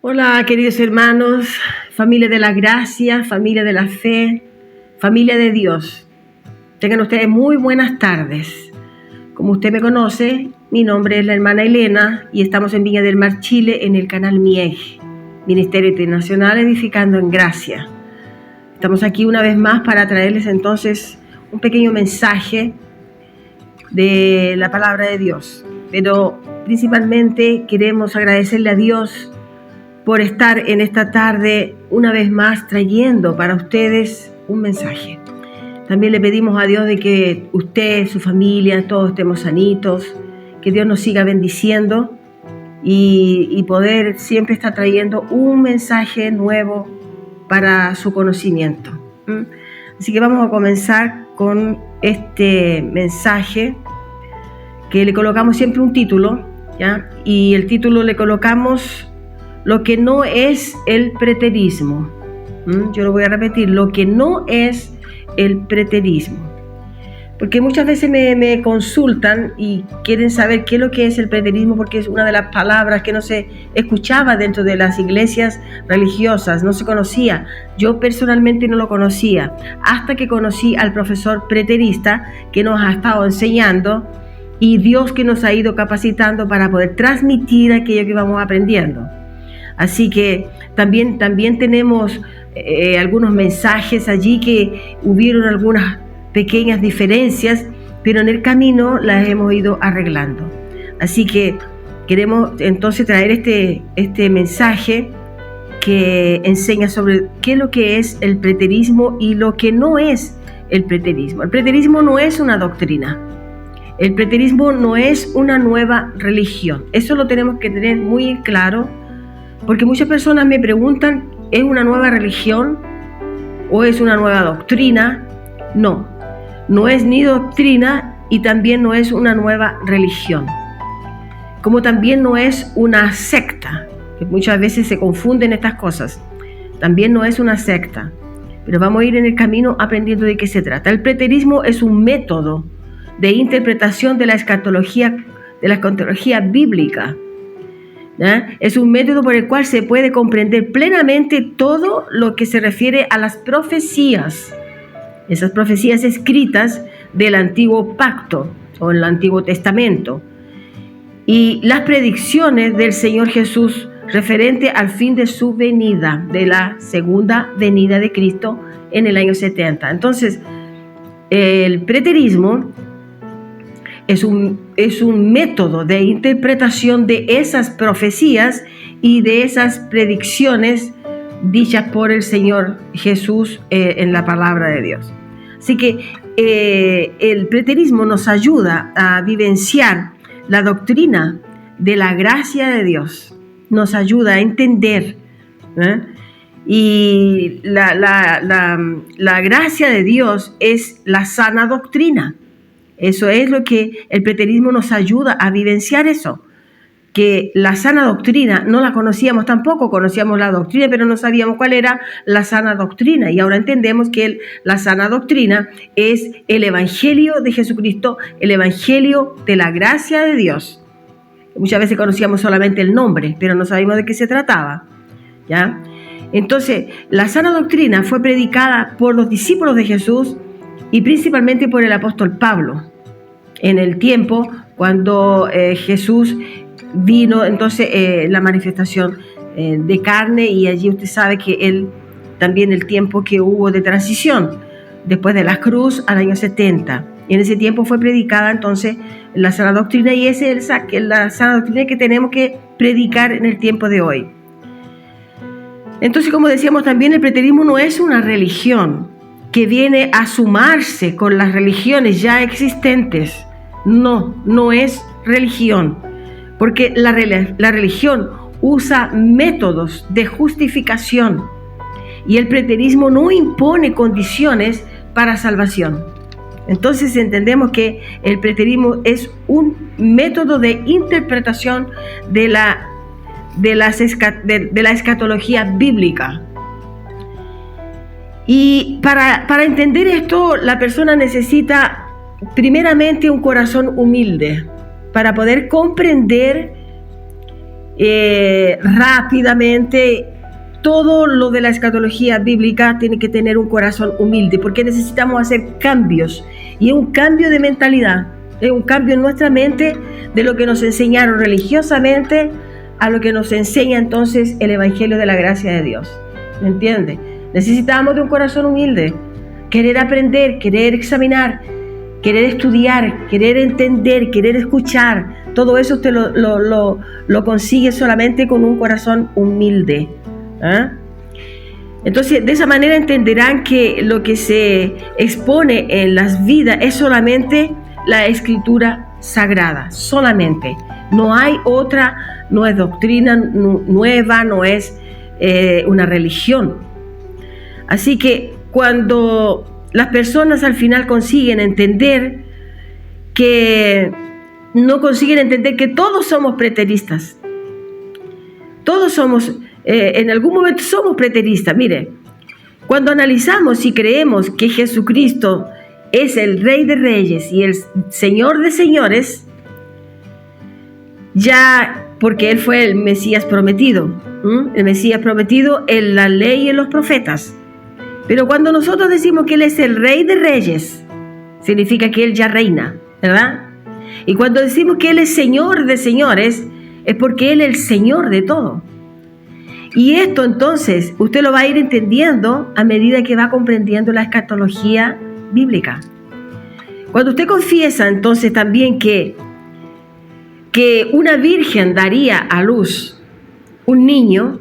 Hola, queridos hermanos, familia de la gracia, familia de la fe, familia de Dios. Tengan ustedes muy buenas tardes. Como usted me conoce, mi nombre es la hermana Elena y estamos en Viña del Mar, Chile, en el canal MIEG, Ministerio Internacional Edificando en Gracia. Estamos aquí una vez más para traerles entonces un pequeño mensaje de la palabra de Dios. Pero principalmente queremos agradecerle a Dios por estar en esta tarde una vez más trayendo para ustedes un mensaje. También le pedimos a Dios de que usted, su familia, todos estemos sanitos, que Dios nos siga bendiciendo y poder siempre estar trayendo un mensaje nuevo para su conocimiento. Así que vamos a comenzar con este mensaje que le colocamos siempre un título, ¿ya? Y el título le colocamos lo que no es el preterismo. Yo lo voy a repetir, lo que no es el preterismo. Porque muchas veces me consultan y quieren saber qué es lo que es el preterismo, porque es una de las palabras que no se escuchaba dentro de las iglesias religiosas, no se conocía. Yo personalmente no lo conocía, hasta que conocí al profesor preterista que nos ha estado enseñando y Dios que nos ha ido capacitando para poder transmitir aquello que vamos aprendiendo. Así que también tenemos algunos mensajes allí que hubieron algunas pequeñas diferencias, pero en el camino las hemos ido arreglando. Así que queremos entonces traer este mensaje que enseña sobre qué es lo que es el preterismo y lo que no es el preterismo. El preterismo no es una doctrina. El preterismo no es una nueva religión. Eso lo tenemos que tener muy claro. Porque muchas personas me preguntan, ¿es una nueva religión o es una nueva doctrina? No, no es ni doctrina y también no es una nueva religión. Como también no es una secta, que muchas veces se confunden estas cosas. También no es una secta, pero vamos a ir en el camino aprendiendo de qué se trata. El preterismo es un método de interpretación de la escatología bíblica. Es un método por el cual se puede comprender plenamente todo lo que se refiere a las profecías, esas profecías escritas del Antiguo Pacto o el Antiguo Testamento, y las predicciones del Señor Jesús referente al fin de su venida, de la segunda venida de Cristo en el año 70. Entonces, el preterismo es un método de interpretación de esas profecías y de esas predicciones dichas por el Señor Jesús en la palabra de Dios. Así que el preterismo nos ayuda a vivenciar la doctrina de la gracia de Dios, nos ayuda a entender, y la gracia de Dios es la sana doctrina. Eso es lo que el preterismo nos ayuda a vivenciar, eso, que la sana doctrina no la conocíamos tampoco, conocíamos la doctrina, pero no sabíamos cuál era la sana doctrina. Y ahora entendemos que la sana doctrina es el Evangelio de Jesucristo, el Evangelio de la gracia de Dios. Muchas veces conocíamos solamente el nombre, pero no sabíamos de qué se trataba, ¿ya? Entonces, la sana doctrina fue predicada por los discípulos de Jesús y principalmente por el apóstol Pablo, en el tiempo cuando Jesús vino, entonces la manifestación de carne, y allí usted sabe que él, también el tiempo que hubo de transición, después de la cruz al año 70, y en ese tiempo fue predicada entonces la sana doctrina, y esa es la sana doctrina que tenemos que predicar en el tiempo de hoy. Entonces, como decíamos también, el preterismo no es una religión que viene a sumarse con las religiones ya existentes. No es religión, porque la religión usa métodos de justificación y el preterismo no impone condiciones para salvación. Entonces entendemos que el preterismo es un método de interpretación de la escatología bíblica. Y para entender esto, la persona necesita primeramente un corazón humilde para poder comprender rápidamente todo lo de la escatología bíblica. Tiene que tener un corazón humilde, porque necesitamos hacer cambios, y es un cambio de mentalidad, es un cambio en nuestra mente de lo que nos enseñaron religiosamente a lo que nos enseña entonces el Evangelio de la gracia de Dios. ¿Me entiende? Necesitamos de un corazón humilde, querer aprender, querer examinar, querer estudiar, querer entender, querer escuchar. Todo eso usted lo consigue solamente con un corazón humilde. Entonces, de esa manera entenderán que lo que se expone en las vidas es solamente la escritura sagrada, solamente. No hay otra, no es doctrina nueva, no es una religión. Así que cuando las personas al final consiguen entender que todos somos preteristas, todos somos, en algún momento somos preteristas. Mire, cuando analizamos y creemos que Jesucristo es el Rey de Reyes y el Señor de Señores, ya porque Él fue el Mesías prometido, el Mesías prometido en la ley y en los profetas. Pero cuando nosotros decimos que Él es el Rey de Reyes, significa que Él ya reina, ¿verdad? Y cuando decimos que Él es Señor de Señores, es porque Él es el Señor de todo. Y esto entonces usted lo va a ir entendiendo a medida que va comprendiendo la escatología bíblica. Cuando usted confiesa entonces también que una virgen daría a luz un niño,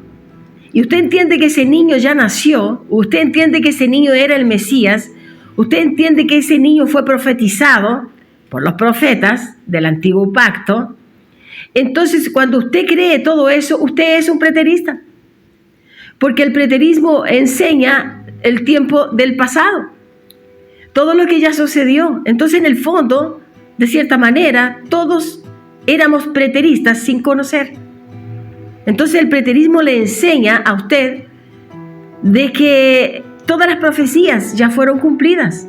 y usted entiende que ese niño ya nació, usted entiende que ese niño era el Mesías, usted entiende que ese niño fue profetizado por los profetas del antiguo pacto, entonces cuando usted cree todo eso, usted es un preterista. Porque el preterismo enseña el tiempo del pasado, todo lo que ya sucedió. Entonces, en el fondo, de cierta manera, todos éramos preteristas sin conocer. Entonces, el preterismo le enseña a usted de que todas las profecías ya fueron cumplidas.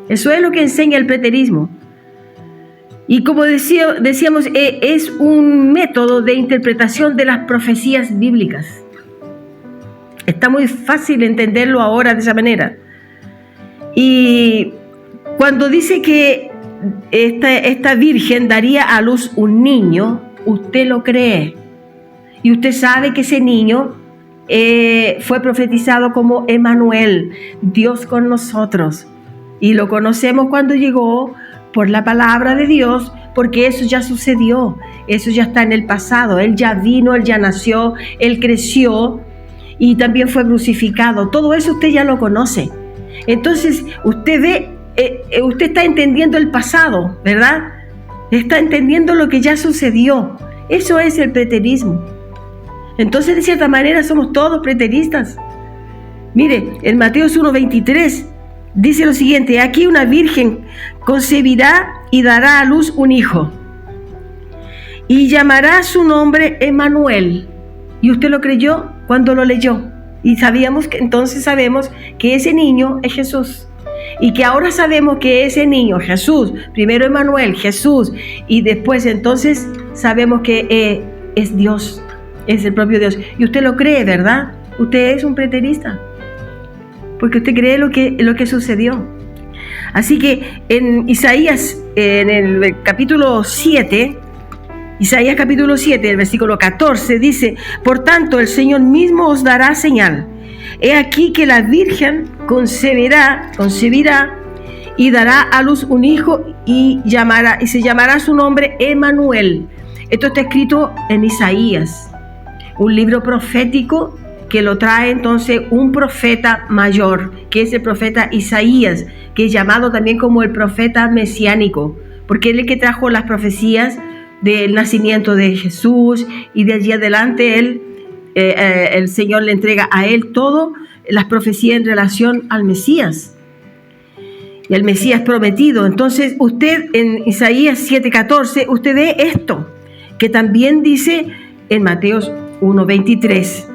Eso es lo que enseña el preterismo. Y como decíamos, es un método de interpretación de las profecías bíblicas. Está muy fácil entenderlo ahora de esa manera. Y cuando dice que esta virgen daría a luz un niño, usted lo cree. Y usted sabe que ese niño fue profetizado como Emmanuel, Dios con nosotros. Y lo conocemos cuando llegó por la palabra de Dios, porque eso ya sucedió, eso ya está en el pasado. Él ya vino, Él ya nació, Él creció y también fue crucificado. Todo eso usted ya lo conoce. Entonces usted ve, usted está entendiendo el pasado, ¿verdad? Está entendiendo lo que ya sucedió. Eso es el preterismo. Entonces, de cierta manera, somos todos preteristas. Mire, en Mateo 1:23 dice lo siguiente: aquí una virgen concebirá y dará a luz un hijo, y llamará su nombre Emmanuel. ¿Y usted lo creyó cuando lo leyó? Y sabemos que ese niño es Jesús. Y que ahora sabemos que ese niño, Jesús, primero Emmanuel, Jesús, y después entonces sabemos que es Dios, es el propio Dios. Y usted lo cree, ¿verdad? Usted es un preterista, porque usted cree lo que sucedió. Así que en Isaías, en el capítulo 7, Isaías capítulo 7, el versículo 14, dice: por tanto, el Señor mismo os dará señal. He aquí que la virgen concebirá y dará a luz un hijo y se llamará su nombre Emmanuel. Esto está escrito en Isaías, un libro profético que lo trae entonces un profeta mayor, que es el profeta Isaías, que es llamado también como el profeta mesiánico, porque él es el que trajo las profecías del nacimiento de Jesús, y de allí adelante el Señor le entrega a él todas las profecías en relación al Mesías y al Mesías prometido. Entonces usted en Isaías 7:14 usted ve esto, que también dice en Mateo 1:23.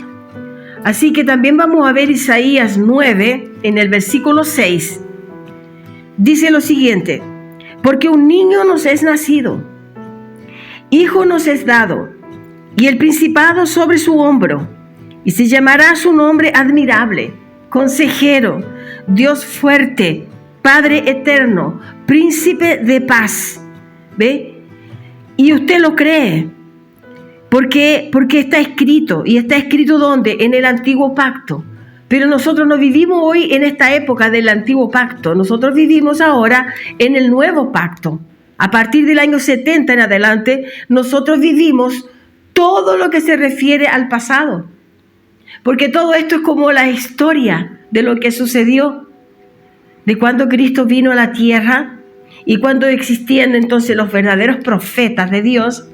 Así que también vamos a ver Isaías 9 en el versículo 6. Dice lo siguiente: Porque un niño nos es nacido, hijo nos es dado, y el principado sobre su hombro, y se llamará su nombre admirable, consejero, Dios fuerte, Padre eterno, príncipe de paz. ¿Ve? Y usted lo cree, porque está escrito. ¿Y está escrito dónde? En el antiguo pacto. Pero nosotros no vivimos hoy en esta época del antiguo pacto. Nosotros vivimos ahora en el nuevo pacto. A partir del año 70 en adelante, nosotros vivimos todo lo que se refiere al pasado. Porque todo esto es como la historia de lo que sucedió, de cuando Cristo vino a la tierra y cuando existían entonces los verdaderos profetas de Dios,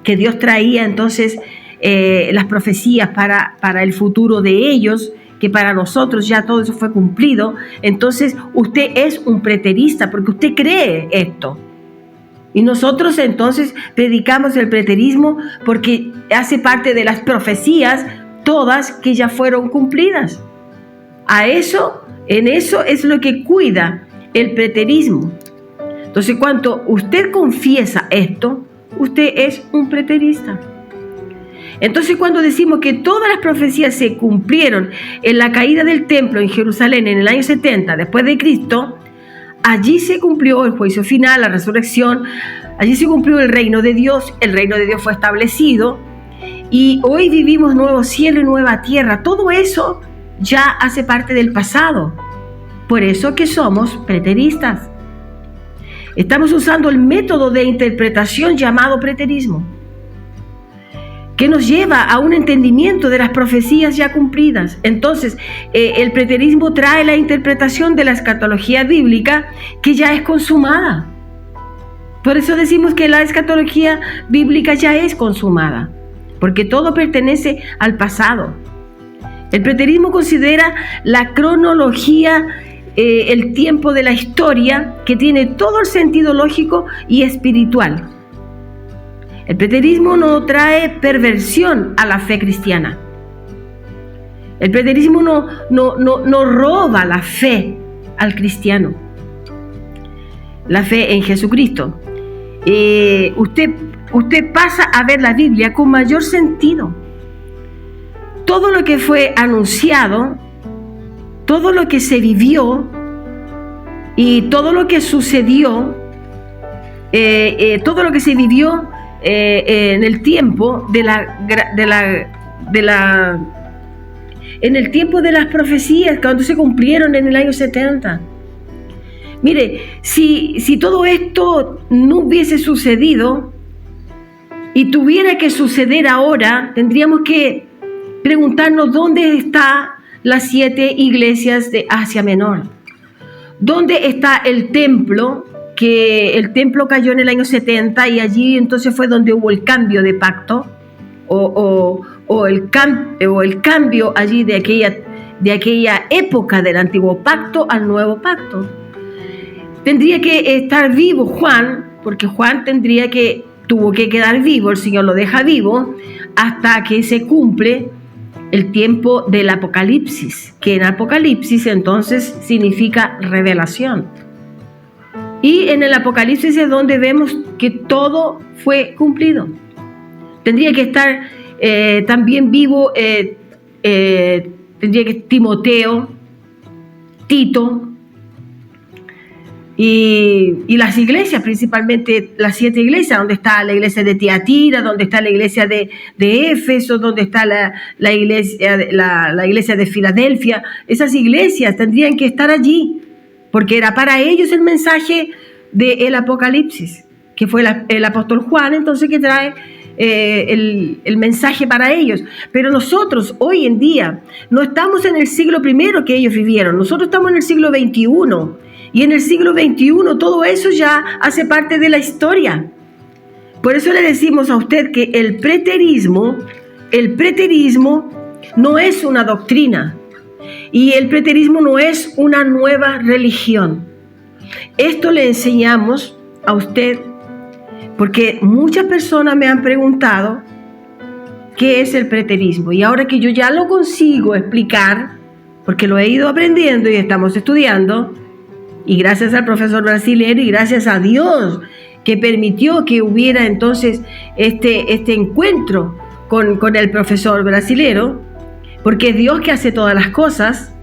que Dios traía entonces las profecías para el futuro de ellos, que para nosotros ya todo eso fue cumplido. Entonces usted es un preterista porque usted cree esto. Y nosotros entonces predicamos el preterismo porque hace parte de las profecías todas que ya fueron cumplidas. En eso es lo que cuida el preterismo. Entonces, cuando usted confiesa esto, usted es un preterista. Entonces, cuando decimos que todas las profecías se cumplieron en la caída del templo en Jerusalén en el año 70 después de Cristo, allí se cumplió el juicio final, la resurrección, allí se cumplió el reino de Dios fue establecido y hoy vivimos nuevo cielo y nueva tierra. Todo eso ya hace parte del pasado. Por eso que somos preteristas. Estamos usando el método de interpretación llamado preterismo, que nos lleva a un entendimiento de las profecías ya cumplidas. Entonces, el preterismo trae la interpretación de la escatología bíblica que ya es consumada. Por eso decimos que la escatología bíblica ya es consumada, porque todo pertenece al pasado. El preterismo considera la cronología, el tiempo de la historia, que tiene todo el sentido lógico y espiritual. El preterismo no trae perversión a la fe cristiana. El preterismo no roba la fe al cristiano, la fe en Jesucristo. Usted pasa a ver la Biblia con mayor sentido. Todo lo que fue anunciado, todo lo que se vivió y todo lo que sucedió, todo lo que se vivió en el tiempo en el tiempo de las profecías, cuando se cumplieron en el año 70. Mire, si todo esto no hubiese sucedido y tuviera que suceder ahora, tendríamos que preguntarnos dónde están las 7 iglesias de Asia Menor. ¿Dónde está el templo? Que el templo cayó en el año 70 y allí entonces fue donde hubo el cambio de pacto o el cambio allí de aquella época del antiguo pacto al nuevo pacto. Tendría que estar vivo Juan, porque Juan tuvo que quedar vivo, el Señor lo deja vivo hasta que se cumple el tiempo del Apocalipsis, que en Apocalipsis entonces significa revelación. Y en el Apocalipsis es donde vemos que todo fue cumplido. Tendría que estar también vivo, tendría que Timoteo, Tito y las iglesias, principalmente las 7 iglesias, donde está la iglesia de Tiatira, donde está la iglesia de Éfeso, donde está la iglesia de Filadelfia. Esas iglesias tendrían que estar allí, porque era para ellos el mensaje del Apocalipsis, que fue el apóstol Juan, entonces, que trae el mensaje para ellos. Pero nosotros hoy en día no estamos en el siglo I que ellos vivieron, nosotros estamos en el siglo XXI, y en el siglo XXI todo eso ya hace parte de la historia. Por eso le decimos a usted que el preterismo no es una doctrina, y el preterismo no es una nueva religión. Esto le enseñamos a usted porque muchas personas me han preguntado qué es el preterismo, y ahora que yo ya lo consigo explicar, porque lo he ido aprendiendo y estamos estudiando, y gracias al profesor brasilero y gracias a Dios que permitió que hubiera entonces este encuentro con el profesor brasilero, porque es Dios que hace todas las cosas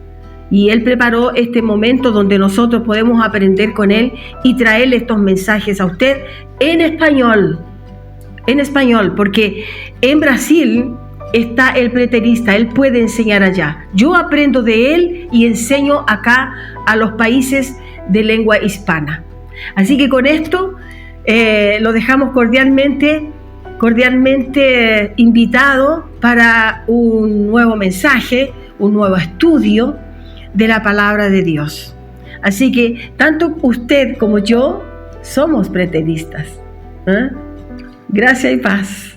y Él preparó este momento donde nosotros podemos aprender con Él y traerle estos mensajes a usted en español, porque en Brasil está el preterista, él puede enseñar allá. Yo aprendo de él y enseño acá a los países de lengua hispana. Así que con esto lo dejamos cordialmente invitado para un nuevo mensaje, un nuevo estudio de la palabra de Dios. Así que tanto usted como yo somos preteristas. Gracias y paz.